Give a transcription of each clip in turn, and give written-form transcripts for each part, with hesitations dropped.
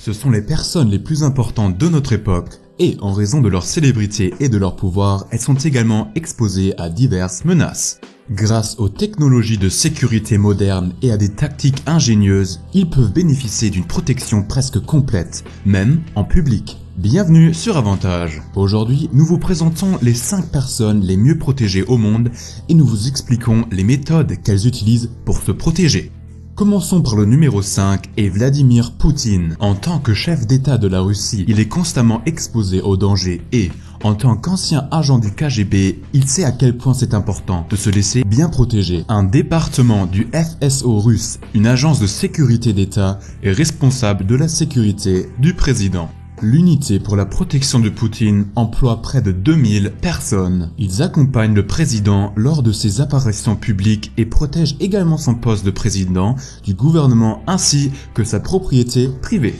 Ce sont les personnes les plus importantes de notre époque et, en raison de leur célébrité et de leur pouvoir, elles sont également exposées à diverses menaces. Grâce aux technologies de sécurité modernes et à des tactiques ingénieuses, ils peuvent bénéficier d'une protection presque complète, même en public. Bienvenue sur Avantage. Aujourd'hui, nous vous présentons les 5 personnes les mieux protégées au monde et nous vous expliquons les méthodes qu'elles utilisent pour se protéger. Commençons par le numéro 5 et Vladimir Poutine. En tant que chef d'État de la Russie, il est constamment exposé au danger et, en tant qu'ancien agent du KGB, il sait à quel point c'est important de se laisser bien protéger. Un département du FSO russe, une agence de sécurité d'État, est responsable de la sécurité du président. L'unité pour la protection de Poutine emploie près de 2000 personnes. Ils accompagnent le président lors de ses apparitions publiques et protègent également son poste de président, du gouvernement ainsi que sa propriété privée.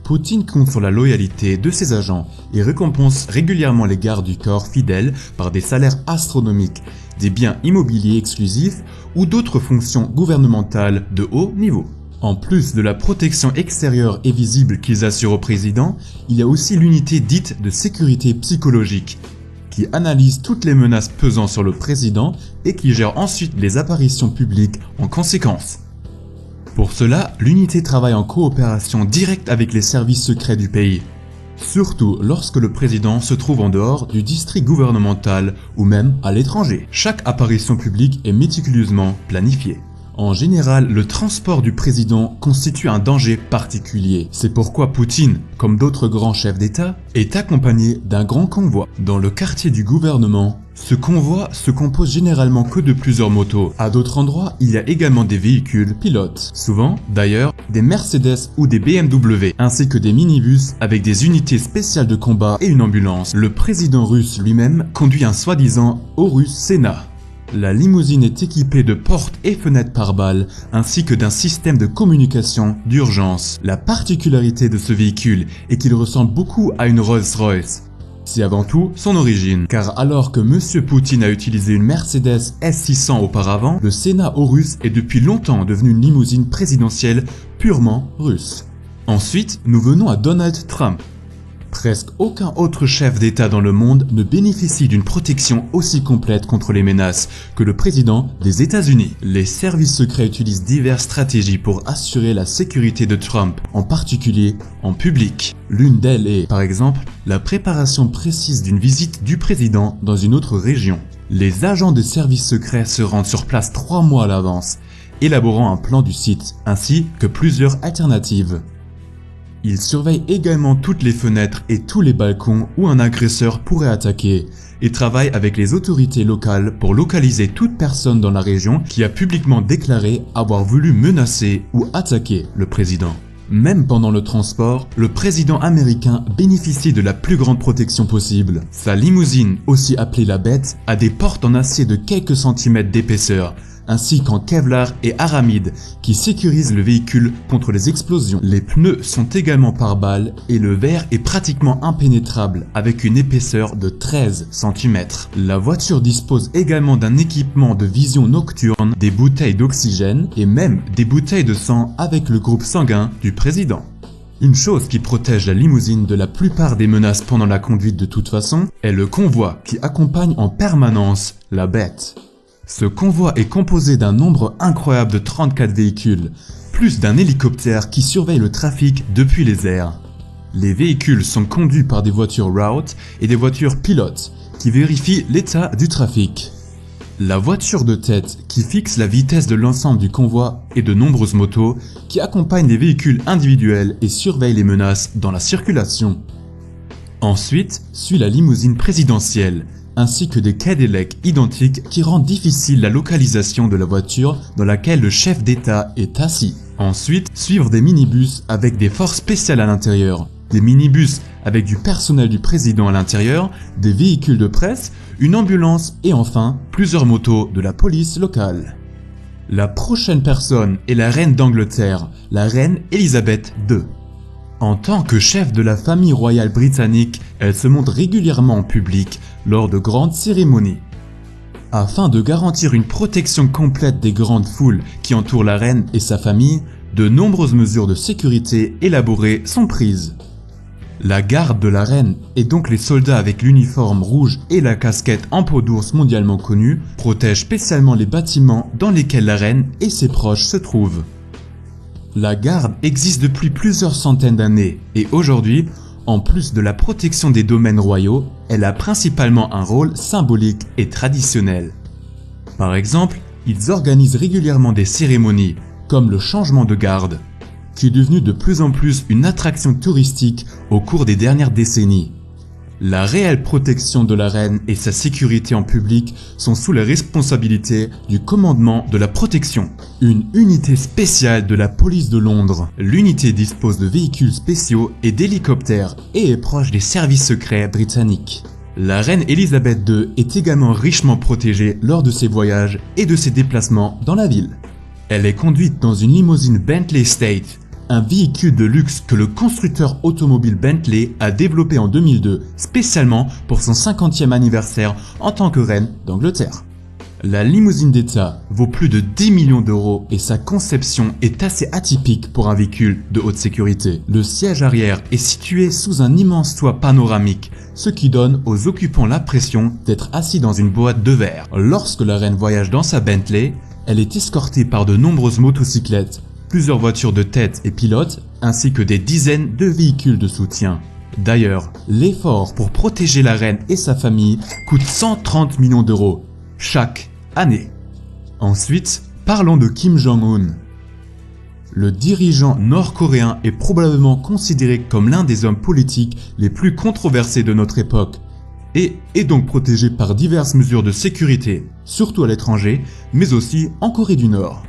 Poutine compte sur la loyauté de ses agents et récompense régulièrement les gardes du corps fidèles par des salaires astronomiques, des biens immobiliers exclusifs ou d'autres fonctions gouvernementales de haut niveau. En plus de la protection extérieure et visible qu'ils assurent au président, il y a aussi l'unité dite de sécurité psychologique, qui analyse toutes les menaces pesant sur le président et qui gère ensuite les apparitions publiques en conséquence. Pour cela, l'unité travaille en coopération directe avec les services secrets du pays, surtout lorsque le président se trouve en dehors du district gouvernemental ou même à l'étranger. Chaque apparition publique est méticuleusement planifiée. En général, le transport du président constitue un danger particulier. C'est pourquoi Poutine, comme d'autres grands chefs d'État, est accompagné d'un grand convoi. Dans le quartier du gouvernement, ce convoi se compose généralement que de plusieurs motos. À d'autres endroits, il y a également des véhicules pilotes. Souvent, d'ailleurs, des Mercedes ou des BMW, ainsi que des minibus avec des unités spéciales de combat et une ambulance. Le président russe lui-même conduit un soi-disant Horus Sénat. La limousine est équipée de portes et fenêtres par balles, ainsi que d'un système de communication d'urgence. La particularité de ce véhicule est qu'il ressemble beaucoup à une Rolls-Royce. C'est avant tout son origine, car alors que M. Poutine a utilisé une Mercedes S600 auparavant, le Sénat Horus est depuis longtemps devenu une limousine présidentielle purement russe. Ensuite, nous venons à Donald Trump. Presque aucun autre chef d'État dans le monde ne bénéficie d'une protection aussi complète contre les menaces que le président des États-Unis. Les services secrets utilisent diverses stratégies pour assurer la sécurité de Trump, en particulier en public. L'une d'elles est, par exemple, la préparation précise d'une visite du président dans une autre région. Les agents des services secrets se rendent sur place 3 mois à l'avance, élaborant un plan du site, ainsi que plusieurs alternatives. Ils surveillent également toutes les fenêtres et tous les balcons où un agresseur pourrait attaquer et travaillent avec les autorités locales pour localiser toute personne dans la région qui a publiquement déclaré avoir voulu menacer ou attaquer le président. Même pendant le transport, le président américain bénéficie de la plus grande protection possible. Sa limousine, aussi appelée la Bête, a des portes en acier de quelques centimètres d'épaisseur, ainsi qu'en Kevlar et aramide qui sécurisent le véhicule contre les explosions. Les pneus sont également par balles et le verre est pratiquement impénétrable avec une épaisseur de 13 cm. La voiture dispose également d'un équipement de vision nocturne, des bouteilles d'oxygène et même des bouteilles de sang avec le groupe sanguin du président. Une chose qui protège la limousine de la plupart des menaces pendant la conduite de toute façon est le convoi qui accompagne en permanence la Bête. Ce convoi est composé d'un nombre incroyable de 34 véhicules, plus d'un hélicoptère qui surveille le trafic depuis les airs. Les véhicules sont conduits par des voitures route et des voitures pilotes qui vérifient l'état du trafic. La voiture de tête qui fixe la vitesse de l'ensemble du convoi et de nombreuses motos qui accompagnent les véhicules individuels et surveillent les menaces dans la circulation. Ensuite suit la limousine présidentielle, ainsi que des Cadillacs identiques qui rendent difficile la localisation de la voiture dans laquelle le chef d'État est assis. Ensuite, suivent des minibus avec des forces spéciales à l'intérieur, des minibus avec du personnel du président à l'intérieur, des véhicules de presse, une ambulance et enfin plusieurs motos de la police locale. La prochaine personne est la reine d'Angleterre, la reine Elisabeth II. En tant que chef de la famille royale britannique, elle se montre régulièrement en public lors de grandes cérémonies. Afin de garantir une protection complète des grandes foules qui entourent la reine et sa famille, de nombreuses mesures de sécurité élaborées sont prises. La garde de la reine, et donc les soldats avec l'uniforme rouge et la casquette en peau d'ours mondialement connue, protègent spécialement les bâtiments dans lesquels la reine et ses proches se trouvent. La garde existe depuis plusieurs centaines d'années et aujourd'hui, en plus de la protection des domaines royaux, elle a principalement un rôle symbolique et traditionnel. Par exemple, ils organisent régulièrement des cérémonies, comme le changement de garde, qui est devenu de plus en plus une attraction touristique au cours des dernières décennies. La réelle protection de la reine et sa sécurité en public sont sous la responsabilité du commandement de la protection, une unité spéciale de la police de Londres. L'unité dispose de véhicules spéciaux et d'hélicoptères et est proche des services secrets britanniques. La reine Elisabeth II est également richement protégée lors de ses voyages et de ses déplacements dans la ville. Elle est conduite dans une limousine Bentley State, un véhicule de luxe que le constructeur automobile Bentley a développé en 2002 spécialement pour son 50e anniversaire en tant que reine d'Angleterre. La limousine d'État vaut plus de 10 millions d'euros et sa conception est assez atypique pour un véhicule de haute sécurité. Le siège arrière est situé sous un immense toit panoramique, ce qui donne aux occupants l'impression d'être assis dans une boîte de verre. Lorsque la reine voyage dans sa Bentley, elle est escortée par de nombreuses motocyclettes, plusieurs voitures de tête et pilotes, ainsi que des dizaines de véhicules de soutien. D'ailleurs, l'effort pour protéger la reine et sa famille coûte 130 millions d'euros chaque année. Ensuite, parlons de Kim Jong-un. Le dirigeant nord-coréen est probablement considéré comme l'un des hommes politiques les plus controversés de notre époque et est donc protégé par diverses mesures de sécurité, surtout à l'étranger, mais aussi en Corée du Nord.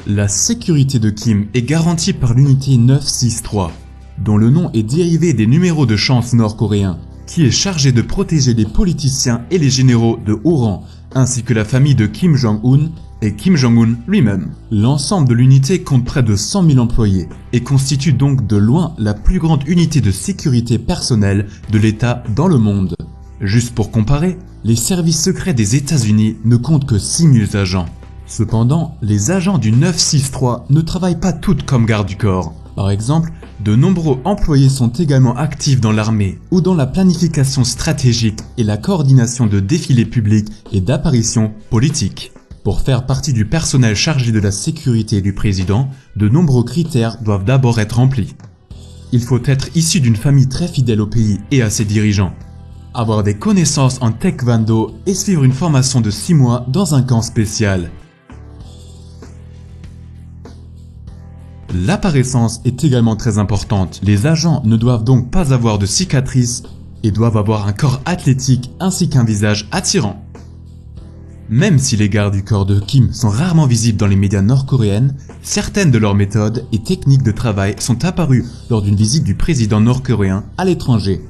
La sécurité de Kim est garantie par l'unité 963, dont le nom est dérivé des numéros de chance nord-coréens, qui est chargé de protéger les politiciens et les généraux de haut rang, ainsi que la famille de Kim Jong-un et Kim Jong-un lui-même. L'ensemble de l'unité compte près de 100 000 employés et constitue donc de loin la plus grande unité de sécurité personnelle de l'État dans le monde. Juste pour comparer, les services secrets des États-Unis ne comptent que 6 000 agents. Cependant, les agents du 963 ne travaillent pas toutes comme gardes du corps. Par exemple, de nombreux employés sont également actifs dans l'armée ou dans la planification stratégique et la coordination de défilés publics et d'apparitions politiques. Pour faire partie du personnel chargé de la sécurité du président, de nombreux critères doivent d'abord être remplis. Il faut être issu d'une famille très fidèle au pays et à ses dirigeants, avoir des connaissances en taekwondo et suivre une formation de 6 mois dans un camp spécial. L'apparaissance est également très importante. Les agents ne doivent donc pas avoir de cicatrices et doivent avoir un corps athlétique ainsi qu'un visage attirant. Même si les gardes du corps de Kim sont rarement visibles dans les médias nord-coréennes, certaines de leurs méthodes et techniques de travail sont apparues lors d'une visite du président nord-coréen à l'étranger.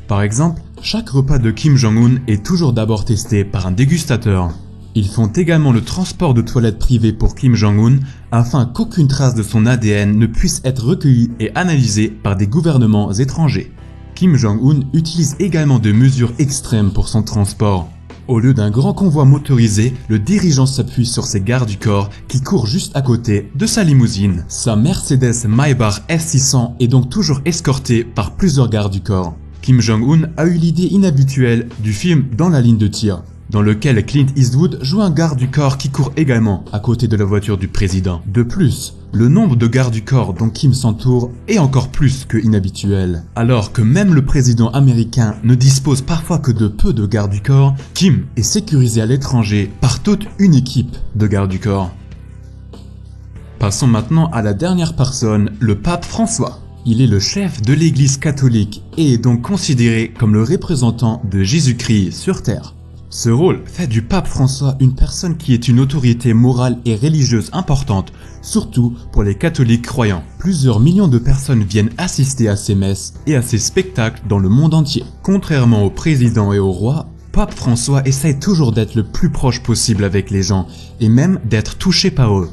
Par exemple, chaque repas de Kim Jong-un est toujours d'abord testé par un dégustateur. Ils font également le transport de toilettes privées pour Kim Jong-un afin qu'aucune trace de son ADN ne puisse être recueillie et analysée par des gouvernements étrangers. Kim Jong-un utilise également des mesures extrêmes pour son transport. Au lieu d'un grand convoi motorisé, le dirigeant s'appuie sur ses gardes du corps qui courent juste à côté de sa limousine. Sa Mercedes Maybach S600 est donc toujours escortée par plusieurs gardes du corps. Kim Jong-un a eu l'idée inhabituelle du film Dans la ligne de tir, dans lequel Clint Eastwood joue un garde du corps qui court également à côté de la voiture du président. De plus, le nombre de gardes du corps dont Kim s'entoure est encore plus que inhabituel. Alors que même le président américain ne dispose parfois que de peu de gardes du corps, Kim est sécurisé à l'étranger par toute une équipe de gardes du corps. Passons maintenant à la dernière personne, le pape François. Il est le chef de l'Église catholique et est donc considéré comme le représentant de Jésus-Christ sur terre. Ce rôle fait du pape François une personne qui est une autorité morale et religieuse importante, surtout pour les catholiques croyants. Plusieurs millions de personnes viennent assister à ses messes et à ses spectacles dans le monde entier. Contrairement au président et au roi, pape François essaye toujours d'être le plus proche possible avec les gens et même d'être touché par eux.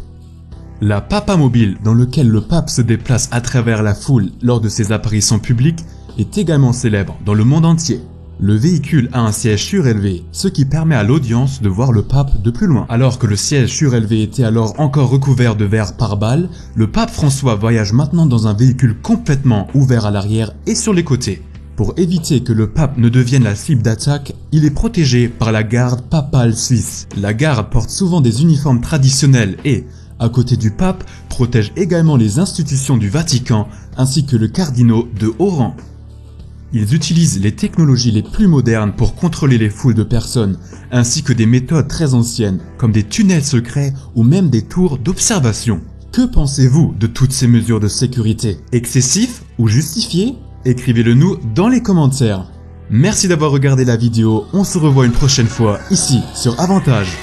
La papamobile dans lequel le pape se déplace à travers la foule lors de ses apparitions publiques est également célèbre dans le monde entier. Le véhicule a un siège surélevé, ce qui permet à l'audience de voir le pape de plus loin. Alors que le siège surélevé était alors encore recouvert de verre pare-balles, le pape François voyage maintenant dans un véhicule complètement ouvert à l'arrière et sur les côtés. Pour éviter que le pape ne devienne la cible d'attaque, il est protégé par la garde papale suisse. La garde porte souvent des uniformes traditionnels et, à côté du pape, protège également les institutions du Vatican ainsi que le cardinaux de haut rang. Ils utilisent les technologies les plus modernes pour contrôler les foules de personnes, ainsi que des méthodes très anciennes, comme des tunnels secrets ou même des tours d'observation. Que pensez-vous de toutes ces mesures de sécurité? Excessif ou justifié? Écrivez-le nous dans les commentaires. Merci d'avoir regardé la vidéo, on se revoit une prochaine fois ici sur Avantage.